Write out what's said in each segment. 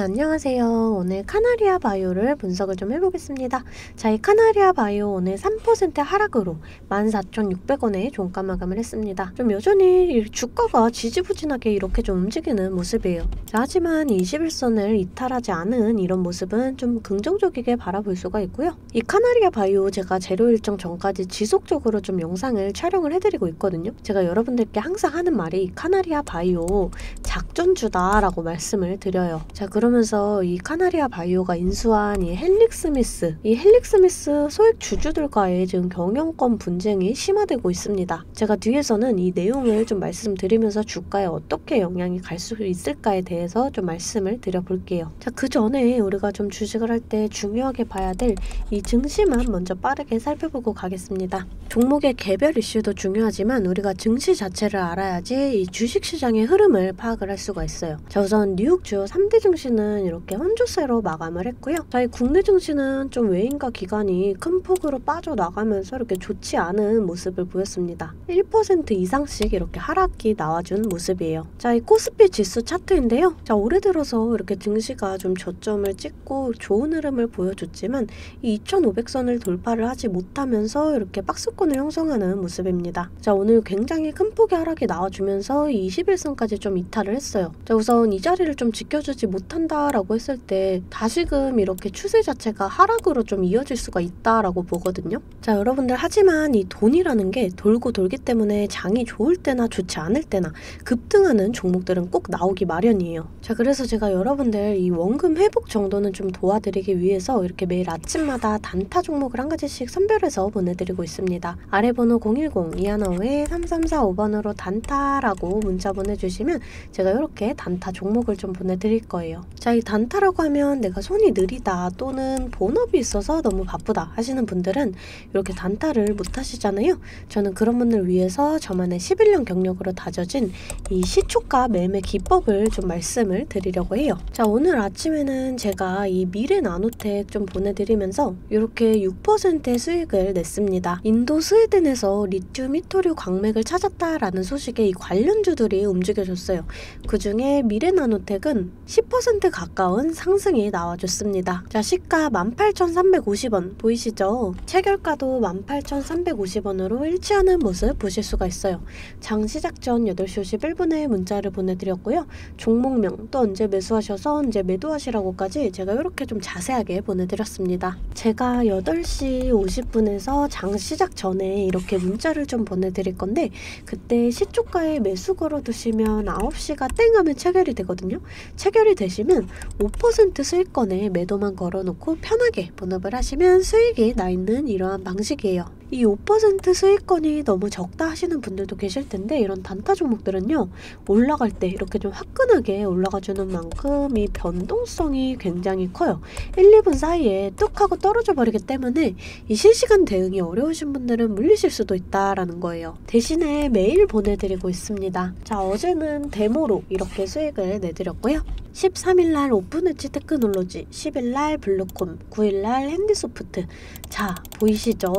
안녕하세요. 오늘 카나리아 바이오를 분석을 좀 해보겠습니다. 자, 이 카나리아 바이오 오늘 3% 하락으로 14,600원에 종가 마감을 했습니다. 좀 여전히 주가가 지지부진하게 이렇게 좀 움직이는 모습이에요. 자, 하지만 21선을 이탈하지 않은 이런 모습은 좀 긍정적이게 바라볼 수가 있고요. 이 카나리아 바이오 제가 재료 일정 전까지 지속적으로 좀 영상을 촬영을 해드리고 있거든요. 제가 여러분들께 항상 하는 말이 카나리아 바이오 작전주다라고 말씀을 드려요. 자, 그러면서 이 카나리아 바이오가 인수한 이 헬릭스미스, 이 헬릭스미스 소액 주주들과의 지금 경영권 분쟁이 심화되고 있습니다. 제가 뒤에서는 이 내용을 좀 말씀드리면서 주가에 어떻게 영향이 갈 수 있을까에 대해서 좀 말씀을 드려볼게요. 자, 그 전에 우리가 좀 주식을 할 때 중요하게 봐야 될 이 증시만 먼저 빠르게 살펴보고 가겠습니다. 종목의 개별 이슈도 중요하지만 우리가 증시 자체를 알아야지 이 주식시장의 흐름을 파악을 할 수가 있어요. 자, 우선 뉴욕 주요 3대 증시는 이렇게 혼조세로 마감을 했고요. 저희 국내 증시는 좀 외인과 기관이 큰 폭으로 빠져나가면서 이렇게 좋지 않은 모습을 보였습니다. 1% 이상씩 이렇게 하락이 나와준 모습이에요. 자, 이 코스피 지수 차트인데요. 자, 올해 들어서 이렇게 증시가 좀 저점을 찍고 좋은 흐름을 보여줬지만 이 2,500선을 돌파를 하지 못하면서 이렇게 박스권을 형성하는 모습입니다. 자, 오늘 굉장히 큰 폭의 하락이 나와주면서 21선까지 좀 이탈을 했어요. 자, 우선 이 자리를 좀 지켜주지 못한다라고 했을 때 다시금 이렇게 추세 자체가 하락으로 좀 이어질 수가 있다라고 보거든요. 자, 여러분들 하지만 이 돈이라는 게 돌고 돌기 때문에 장이 좋을 때나 좋지 않을 때나 급등하는 종목들은 꼭 나오기 마련이에요. 자, 그래서 제가 여러분들 이 원금 회복 정도는 좀 도와드리기 위해서 이렇게 매일 아침마다 단타 종목을 한 가지씩 선별해서 보내드리고 있습니다. 아래 번호 010-215-3345번으로 단타라고 문자 보내주시면 제가 이렇게 단타 종목을 좀 보내드릴 거예요. 자, 이 단타라고 하면 내가 손이 느리다 또는 본업이 있어서 너무 바쁘다 하시는 분들은 이렇게 단타를 못 하시잖아요. 저는 그런 분들 위해서 저만의 11년 경력으로 다져진 이 시초가 매매 기법을 좀 말씀을 드리려고 해요. 자, 오늘 아침에는 제가 이 미래 나노텍 좀 보내드리면서 이렇게 6%의 수익을 냈습니다. 인도 스웨덴에서 리튬 히토류 광맥을 찾았다라는 소식에 이 관련주들이 움직여줬어요. 그 중에 미래 나노텍은 10% 가까운 상승이 나와줬습니다. 자, 시가 18,350원 보이시죠? 체결가도 18,350원으로 일치하는 모습 보실 수가 있어요. 장 시작 전 8시 51분에 문자를 보내드렸고요. 종목명 또 언제 매수하셔서 언제 매도하시라고까지 제가 이렇게 좀 자세하게 보내드렸습니다. 제가 8시 50분에서 장 시작 전에 이렇게 문자를 좀 보내드릴 건데 그때 시초가에 매수 걸어두시면 9시가 땡 하면 체결이 되거든요. 체결이 되시면 5% 수익권에 매도만 걸어놓고 편하게 본업을 하시면 수익이 나 있는 이러한 방식이에요. 이 5% 수익권이 너무 적다 하시는 분들도 계실 텐데 이런 단타 종목들은요, 올라갈 때 이렇게 좀 화끈하게 올라가주는 만큼 이 변동성이 굉장히 커요. 1, 2분 사이에 뚝 하고 떨어져 버리기 때문에 이 실시간 대응이 어려우신 분들은 물리실 수도 있다라는 거예요. 대신에 매일 보내드리고 있습니다. 자, 어제는 데모로 이렇게 수익을 내드렸고요. 13일날 오픈엣지 테크놀로지, 10일날 블루콤, 9일날 핸디소프트. 자, 보이시죠?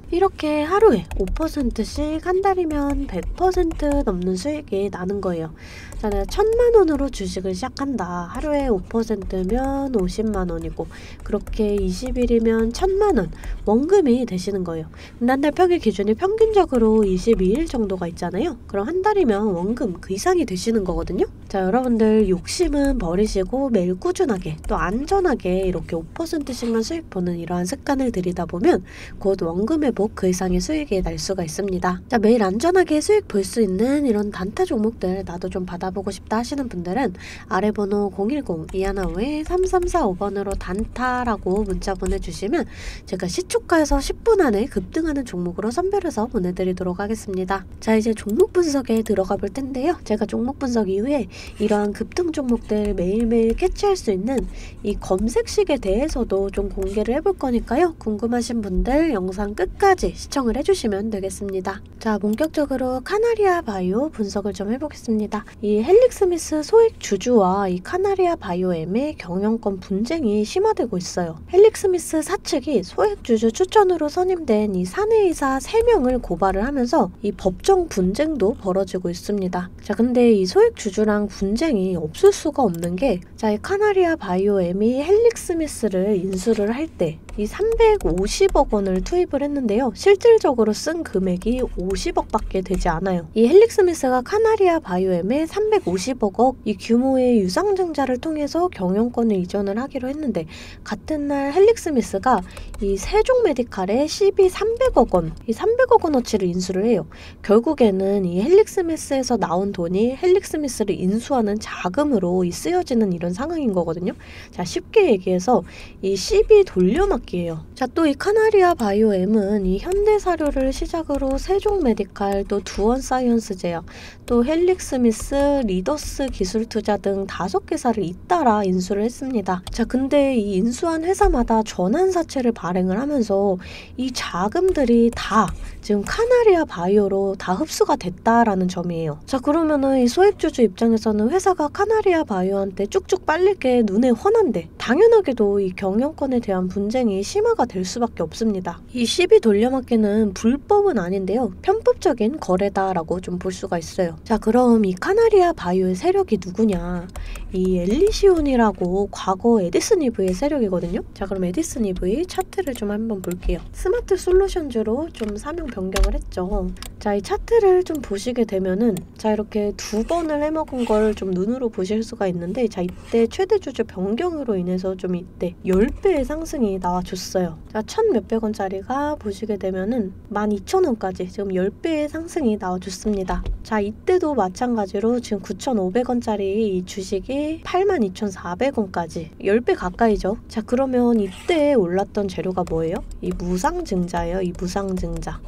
이렇게 하루에 5%씩 한 달이면 100% 넘는 수익이 나는 거예요. 자, 내가 1,000만원으로 주식을 시작한다. 하루에 5%면 50만원이고 그렇게 20일이면 1,000만원 원금이 되시는 거예요. 근데 한 달 평일 기준이 평균적으로 22일 정도가 있잖아요. 그럼 한 달이면 원금 그 이상이 되시는 거거든요. 자, 여러분들 욕심은 버리시고 매일 꾸준하게 또 안전하게 이렇게 5%씩만 수익 보는 이러한 습관을 들이다 보면 곧 원금 회복 그 이상의 수익이 날 수가 있습니다. 자, 매일 안전하게 수익 볼 수 있는 이런 단타 종목들 나도 좀 받아보고 싶다 하시는 분들은 아래 번호 010-215-3345번으로 단타라고 문자 보내주시면 제가 시초가에서 10분 안에 급등하는 종목으로 선별해서 보내드리도록 하겠습니다. 자, 이제 종목 분석에 들어가 볼 텐데요. 제가 종목 분석 이후에 이러한 급등 종목들 매일매일 캐치할 수 있는 이 검색식에 대해서도 좀 공개를 해볼 거니까요. 궁금하신 분들 영상 끝까지 시청을 해주시면 되겠습니다. 자, 본격적으로 카나리아 바이오 분석을 좀 해보겠습니다. 이 이 헬릭스미스 소액 주주와 이 카나리아 바이오엠의 경영권 분쟁이 심화되고 있어요. 헬릭스미스 사측이 소액 주주 추천으로 선임된 이 사내이사 3명을 고발을 하면서 이 법정 분쟁도 벌어지고 있습니다. 자, 근데 이 소액 주주랑 분쟁이 없을 수가 없는 게, 자, 이 카나리아 바이오엠이 헬릭스미스를 인수를 할 때 이 350억 원을 투입을 했는데요. 실질적으로 쓴 금액이 50억밖에 되지 않아요. 이 헬릭스미스가 카나리아 바이오엠에 350억 원 이 규모의 유상증자를 통해서 경영권을 이전을 하기로 했는데, 같은 날 헬릭스미스가 이 세종메디칼에 300억 원, 이 300억 원어치를 인수를 해요. 결국에는 이 헬릭스미스에서 나온 돈이 헬릭스미스를 인수하는 자금으로 쓰여지는 이런 상황인 거거든요. 자, 쉽게 얘기해서 이 CB 돌려막기예요. 자, 또 이 카나리아 바이오엠은 이 현대사료를 시작으로 세종메디칼, 또 두원사이언스 제약, 또 헬릭스미스, 리더스 기술투자 등 5개사를 잇따라 인수를 했습니다. 자, 근데 이 인수한 회사마다 전환사채를 발행을 하면서 이 자금들이 다 지금 카나리아 바이오로 다 흡수가 됐다라는 점이에요. 자, 그러면은 이 소액주주 입장에서는 회사가 카나리아 바이오한테 쭉쭉 빨릴 게 눈에 훤한데, 당연하게도 이 경영권에 대한 분쟁이 심화가 될 수밖에 없습니다. 이 CB 돌려막기는 불법은 아닌데요. 편법적인 거래다라고 좀 볼 수가 있어요. 자, 그럼 이 카나리아 바이오의 세력이 누구냐? 이 엘리시온이라고 과거 에디슨 EV의 세력이거든요. 자, 그럼 에디슨 EV 차트를 좀 한번 볼게요. 스마트 솔루션즈로 좀 사명 변경을 했죠. 자, 이 차트를 좀 보시게 되면은, 자, 이렇게 2번을 해먹은 걸 좀 눈으로 보실 수가 있는데, 자, 이때 최대 주주 변경으로 인해서 좀 이때 10배의 상승이 나와줬어요. 자, 1,000몇백 원짜리가 보시게 되면은 12,000원까지 지금 10배의 상승이 나와줬습니다. 자, 이때도 마찬가지로 지금 9,500원짜리 이 주식이 82,400원까지 10배 가까이죠. 자, 그러면 이때 올랐던 재료가 뭐예요? 이 무상증자예요. 이 무상증자.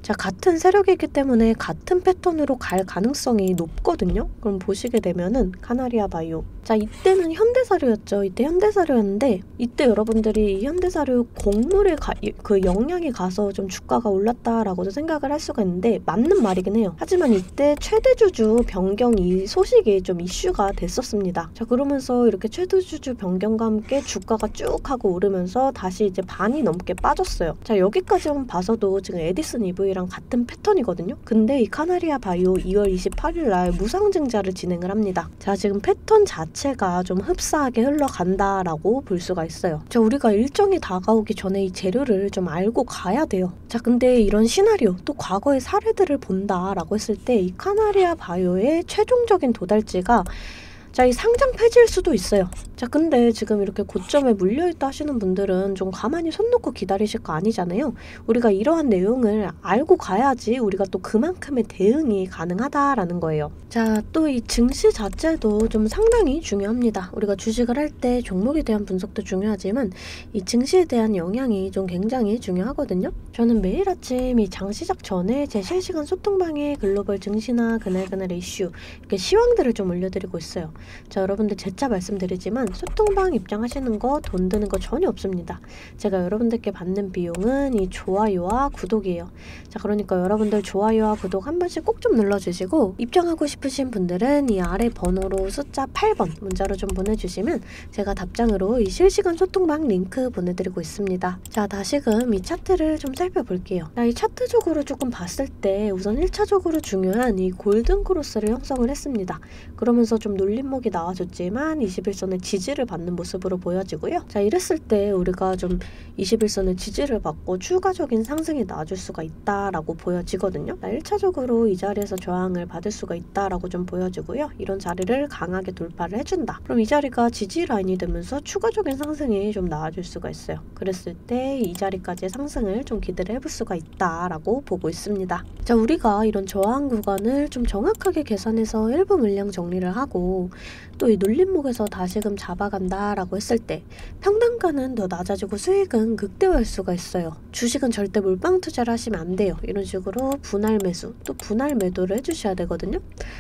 자, 같은 세력이기 때문에 같은 패턴으로 갈 가능성이 높거든요. 그럼 보시게 되면은 카나리아 바이오. 자, 이때는 현대사료였죠. 이때 현대사료였는데, 이때 여러분들이 이 현대사료 곡물에 그 영향이 가서 좀 주가가 올랐다라고도 생각을 할 수가 있는데, 맞는 말이긴 해요. 하지만 이때 최대주주 변경 이 소식이 좀 이슈가 됐었습니다. 자, 그러면서 이렇게 최대주주 변경과 함께 주가가 쭉 하고 오르면서 다시 이제 반이 넘게 빠졌어요. 자, 여기까지만 봐서도 지금 에디슨 EV랑 같은 패턴이거든요. 근데 이 카나리아 바이오 2월 28일 날 무상증자를 진행을 합니다. 자, 지금 패턴 자체가 좀 흡사하게 흘러간다라고 볼 수가 있어요. 자, 우리가 일정이 다가오기 전에 이 재료를 좀 알고 가야 돼요. 자, 근데 이런 시나리오, 또 과거의 사례들을 본다라고 했을 때 이 카나리아 바이오의 최종적인 도달지가, 자, 이 상장 폐지일 수도 있어요. 자, 근데 지금 이렇게 고점에 물려있다 하시는 분들은 좀 가만히 손 놓고 기다리실 거 아니잖아요. 우리가 이러한 내용을 알고 가야지 우리가 또 그만큼의 대응이 가능하다라는 거예요. 자, 또 이 증시 자체도 좀 상당히 중요합니다. 우리가 주식을 할 때 종목에 대한 분석도 중요하지만 이 증시에 대한 영향이 좀 굉장히 중요하거든요. 저는 매일 아침 이 장 시작 전에 제 실시간 소통방에 글로벌 증시나 그날 이슈, 이렇게 시황들을 좀 올려드리고 있어요. 자, 여러분들 재차 말씀드리지만 소통방 입장하시는 거 돈 드는 거 전혀 없습니다. 제가 여러분들께 받는 비용은 이 좋아요와 구독이에요. 자, 그러니까 여러분들 좋아요와 구독 한 번씩 꼭 좀 눌러주시고, 입장하고 싶으신 분들은 이 아래 번호로 숫자 8번 문자로 좀 보내주시면 제가 답장으로 이 실시간 소통방 링크 보내드리고 있습니다. 자, 다시금 이 차트를 좀 살펴볼게요. 자, 이 차트적으로 조금 봤을 때 우선 1차적으로 중요한 이 골든 크로스를 형성을 했습니다. 그러면서 좀 놀림목이 나와줬지만 21선의 지지를 받는 모습으로 보여지고요. 자, 이랬을 때 우리가 좀 21선의 지지를 받고 추가적인 상승이 나와줄 수가 있다라고 보여지거든요. 1차적으로 이 자리에서 저항을 받을 수가 있다라고 좀 보여지고요. 이런 자리를 강하게 돌파를 해준다. 그럼 이 자리가 지지 라인이 되면서 추가적인 상승이 좀 나와줄 수가 있어요. 그랬을 때 이 자리까지의 상승을 좀 기대를 해볼 수가 있다라고 보고 있습니다. 자, 우리가 이런 저항 구간을 좀 정확하게 계산해서 일부 물량 정리를 하고, 또 이 눌림목에서 다시금 잡아간다 라고 했을 때 평단가는 더 낮아지고 수익은 극대화할 수가 있어요. 주식은 절대 몰빵 투자를 하시면 안 돼요. 이런 식으로 분할 매수 또 분할 매도를 해주셔야 되거든요.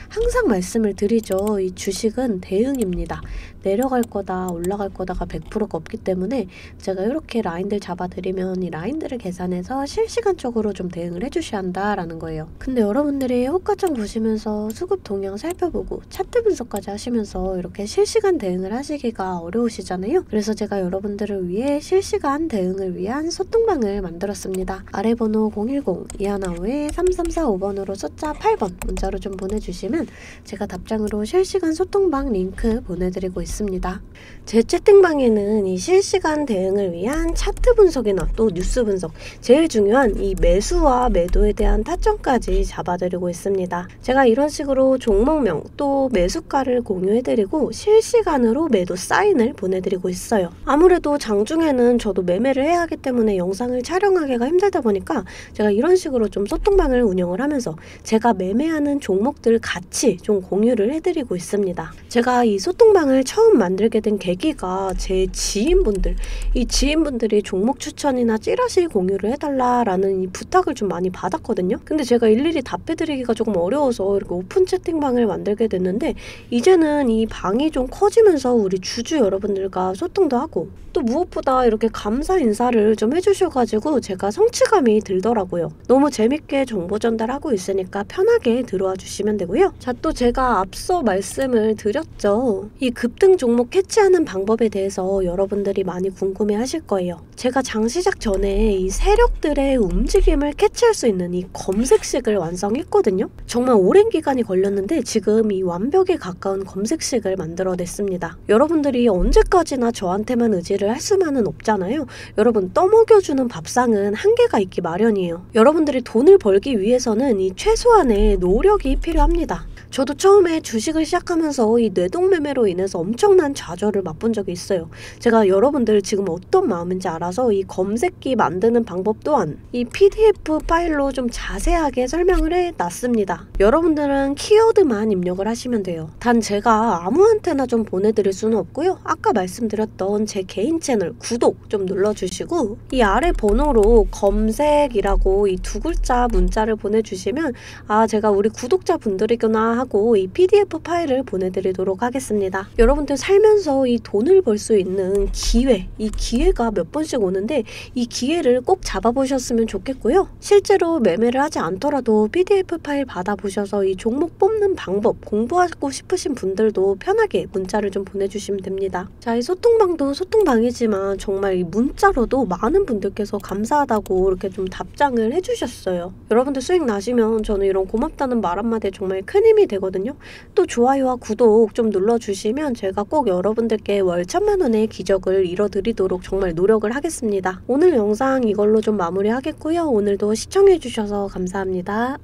항상 말씀을 드리죠. 이 주식은 대응입니다. 내려갈 거다 올라갈 거다가 100%가 없기 때문에 제가 이렇게 라인들 잡아드리면 이 라인들을 계산해서 실시간적으로 좀 대응을 해주셔야 한다라는 거예요. 근데 여러분들이 호가창 보시면서 수급 동향 살펴보고 차트 분석까지 하시면서 이렇게 실시간 대응을 하시기가 어려우시잖아요. 그래서 제가 여러분들을 위해 실시간 대응을 위한 소통방을 만들었습니다. 아래 번호 010-2155-3345번으로 숫자 8번 문자로 좀 보내주시면 제가 답장으로 실시간 소통방 링크 보내드리고 있습니다. 제 채팅방에는 이 실시간 대응을 위한 차트 분석이나 또 뉴스 분석, 제일 중요한 이 매수와 매도에 대한 타점까지 잡아드리고 있습니다. 제가 이런 식으로 종목명 또 매수가를 공유해드리고 실시간으로 매도 사인을 보내드리고 있어요. 아무래도 장중에는 저도 매매를 해야 하기 때문에 영상을 촬영하기가 힘들다 보니까 제가 이런 식으로 좀 소통방을 운영을 하면서 제가 매매하는 종목들 같이 좀 공유를 해드리고 있습니다. 제가 이 소통방을 처음 만들게 된 계기가 제 지인분들, 이 지인분들이 종목 추천이나 찌라시 공유를 해달라라는 이 부탁을 좀 많이 받았거든요. 근데 제가 일일이 답해드리기가 조금 어려워서 이렇게 오픈 채팅방을 만들게 됐는데 이제는 이 방이 좀 커지면서 우리 주주 여러분들과 소통도 하고 또 무엇보다 이렇게 감사 인사를 좀 해주셔가지고 제가 성취감이 들더라고요. 너무 재밌게 정보 전달하고 있으니까 편하게 들어와 주시면 되고요. 자, 또 제가 앞서 말씀을 드렸죠. 이 급등 종목 캐치하는 방법에 대해서 여러분들이 많이 궁금해 하실 거예요. 제가 장 시작 전에 이 세력들의 움직임을 캐치할 수 있는 이 검색식을 완성했거든요. 정말 오랜 기간이 걸렸는데 지금 이 완벽에 가까운 검색식을 만들어냈습니다. 여러분들이 언제까지나 저한테만 의지를 할 수만은 없잖아요. 여러분, 떠먹여주는 밥상은 한계가 있기 마련이에요. 여러분들이 돈을 벌기 위해서는 이 최소한의 노력이 필요합니다. 저도 처음에 주식을 시작하면서 이 뇌동매매로 인해서 엄청난 좌절을 맛본 적이 있어요. 제가 여러분들 지금 어떤 마음인지 알아서 이 검색기 만드는 방법 또한 이 PDF 파일로 좀 자세하게 설명을 해놨습니다. 여러분들은 키워드만 입력을 하시면 돼요. 단 제가 아무한테나 좀 보내드릴 수는 없고요. 아까 말씀드렸던 제 개인 채널 구독 좀 눌러주시고 이 아래 번호로 검색이라고 이 두 글자 문자를 보내주시면 아, 제가 우리 구독자분들이구나 하고 이 PDF 파일을 보내드리도록 하겠습니다. 여러분들 살면서 이 돈을 벌 수 있는 기회, 이 기회가 몇 번씩 오는데 이 기회를 꼭 잡아보셨으면 좋겠고요. 실제로 매매를 하지 않더라도 PDF 파일 받아보셔서 이 종목 뽑는 방법 공부하고 싶으신 분들도 편하게 문자를 좀 보내주시면 됩니다. 자, 이 소통방도 소통방이지만 정말 이 문자로도 많은 분들께서 감사하다고 이렇게 좀 답장을 해주셨어요. 여러분들 수익 나시면 저는 이런 고맙다는 말 한마디에 정말 큰 힘이 되거든요. 또 좋아요와 구독 좀 눌러주시면 제가 꼭 여러분들께 월 1000만 원의 기적을 이뤄드리도록 정말 노력을 하겠습니다. 오늘 영상 이걸로 좀 마무리하겠고요. 오늘도 시청해주셔서 감사합니다.